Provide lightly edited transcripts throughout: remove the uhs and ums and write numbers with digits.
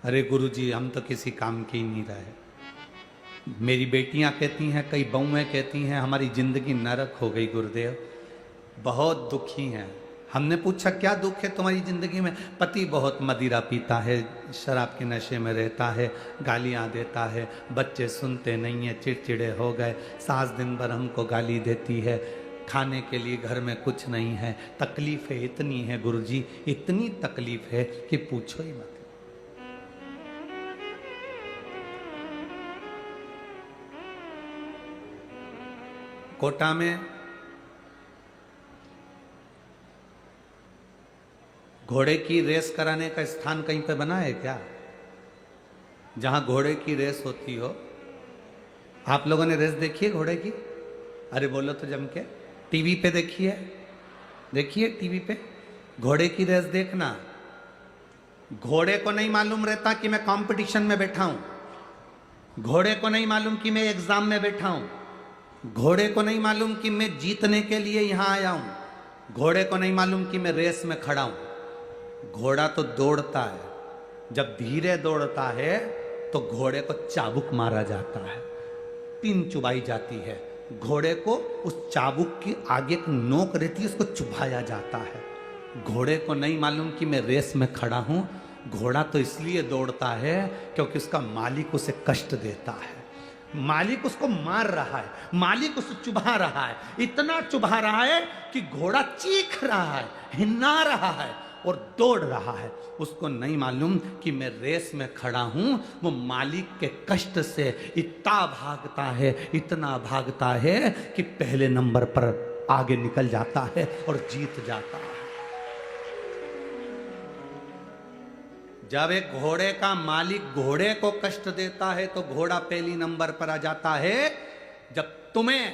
अरे गुरुजी हम तो किसी काम के ही नहीं रहे। मेरी बेटियां कहती हैं, कई बहुएं कहती हैं हमारी जिंदगी नरक हो गई गुरुदेव, बहुत दुखी हैं। हमने पूछा क्या दुख है तुम्हारी जिंदगी में? पति बहुत मदिरा पीता है, शराब के नशे में रहता है, गालियां देता है, बच्चे सुनते नहीं हैं, चिड़चिड़े हो गए, सास दिन भर हमको गाली देती है, खाने के लिए घर में कुछ नहीं है, तकलीफें इतनी है गुरुजी, इतनी तकलीफ है कि पूछो ही मत। कोटा में घोड़े की रेस कराने का स्थान कहीं पे बना है क्या, जहां घोड़े की रेस होती हो? आप लोगों ने रेस देखी है घोड़े की? अरे बोलो तो जम के। टीवी पे देखी है? देखिए टीवी पे घोड़े की रेस देखना। घोड़े को नहीं मालूम रहता कि मैं कंपटीशन में बैठा हूं, घोड़े को नहीं मालूम कि मैं एग्जाम में बैठा हूं, घोड़े को नहीं मालूम कि मैं जीतने के लिए यहां आया हूं, घोड़े को नहीं मालूम कि मैं रेस में खड़ा हूं। घोड़ा तो दौड़ता है, जब धीरे दौड़ता है तो घोड़े को चाबुक मारा जाता है, पिन चुभाई जाती है, घोड़े को उस चाबुक की आगे एक नोक रहती है, उसको चुभाया जाता है। घोड़े को नहीं मालूम कि मैं रेस में खड़ा हूं। घोड़ा तो इसलिए दौड़ता है क्योंकि उसका मालिक उसे कष्ट देता है, मालिक उसको मार रहा है, मालिक उसे चुभा रहा है, इतना चुभा रहा है कि घोड़ा चीख रहा है, हिन्ना रहा है और दौड़ रहा है। उसको नहीं मालूम कि मैं रेस में खड़ा हूं। वो मालिक के कष्ट से इतना भागता है, इतना भागता है कि पहले नंबर पर आगे निकल जाता है और जीत जाता है। जब एक घोड़े का मालिक घोड़े को कष्ट देता है तो घोड़ा पहली नंबर पर आ जाता है। जब तुम्हें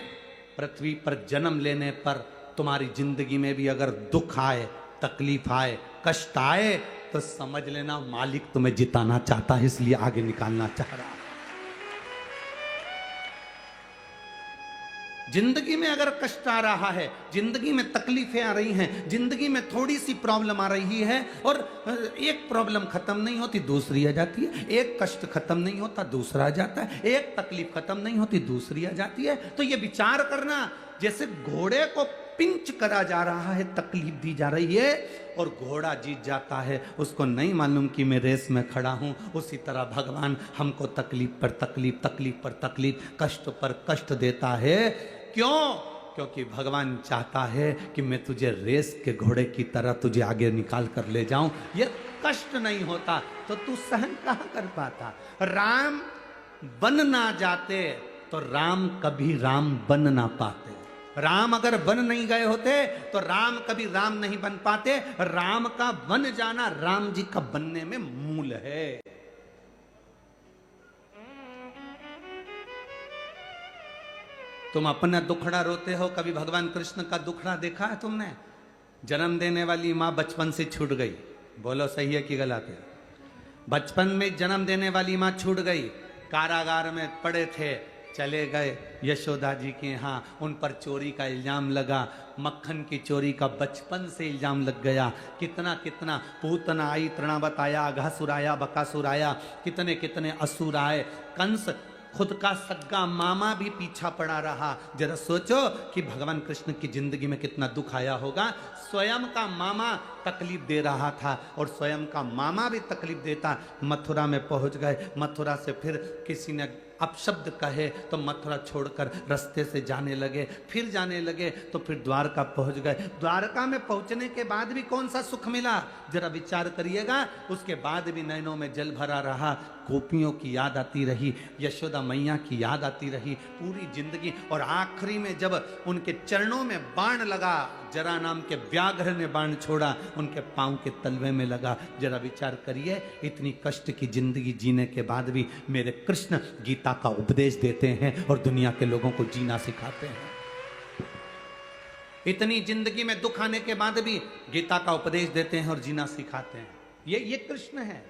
पृथ्वी पर जन्म लेने पर तुम्हारी जिंदगी में भी अगर दुख आए, तकलीफ आए, कष्ट आए, तो समझ लेना मालिक तुम्हें जिताना चाहता है, इसलिए आगे निकालना चाह रहा है। जिंदगी में अगर कष्ट आ रहा है, जिंदगी में तकलीफें आ रही हैं, जिंदगी में थोड़ी सी प्रॉब्लम आ रही है और एक प्रॉब्लम खत्म नहीं होती दूसरी आ जाती है, एक कष्ट खत्म नहीं होता दूसरा आ जाता है, एक तकलीफ खत्म नहीं होती दूसरी आ जाती है, तो ये विचार करना जैसे घोड़े को पिंच करा जा रहा है, तकलीफ दी जा रही है और घोड़ा जीत जाता है। उसको नहीं मालूम कि मैं रेस में खड़ा हूं। उसी तरह भगवान हमको तकलीफ पर तकलीफ, तकलीफ पर तकलीफ, कष्ट पर कष्ट देता है। क्यों? क्योंकि भगवान चाहता है कि मैं तुझे रेस के घोड़े की तरह तुझे आगे निकाल कर ले जाऊं। ये कष्ट नहीं होता तो तू सहन कहां कर पाता। राम बन ना जाते तो राम कभी राम बन ना पाते। राम अगर बन नहीं गए होते तो राम कभी राम नहीं बन पाते। राम का बन जाना राम जी का बनने में मूल है। तुम अपना दुखड़ा रोते हो, कभी भगवान कृष्ण का दुखड़ा देखा है तुमने? जन्म देने वाली मां बचपन से छूट गई, बोलो सही है कि गलत है? बचपन में जन्म देने वाली मां छूट गई, कारागार में पड़े थे, चले गए यशोदा जी के यहाँ, उन पर चोरी का इल्जाम लगा, मक्खन की चोरी का बचपन से इल्जाम लग गया। कितना कितना पूतना आई, तृणावत आया, अघासुर आया, बकासुर आया, कितने कितने असुर आए। कंस खुद का सग्गा मामा भी पीछा पड़ा रहा। जरा सोचो कि भगवान कृष्ण की जिंदगी में कितना दुख आया होगा। स्वयं का मामा तकलीफ दे रहा था और स्वयं का मामा भी तकलीफ देता। मथुरा में पहुंच गए, मथुरा से फिर किसी ने अपशब्द कहे तो मथुरा छोड़कर रास्ते से जाने लगे, फिर जाने लगे तो फिर द्वारका पहुंच गए। द्वारका में पहुंचने के बाद भी कौन सा सुख मिला, जरा विचार करिएगा। उसके बाद भी नैनों में जल भरा रहा, गोपियों की याद आती रही, यशोदा मैया की याद आती रही पूरी जिंदगी। और आखिरी में जब उनके चरणों में बाण लगा, जरा नाम के व्याघ्र ने बाण छोड़ा, उनके पांव के तलवे में लगा। जरा विचार करिए, इतनी कष्ट की जिंदगी जीने के बाद भी मेरे कृष्ण गीता का उपदेश देते हैं और दुनिया के लोगों को जीना सिखाते हैं। इतनी जिंदगी में दुख आने के बाद भी गीता का उपदेश देते हैं और जीना सिखाते हैं। ये कृष्ण है।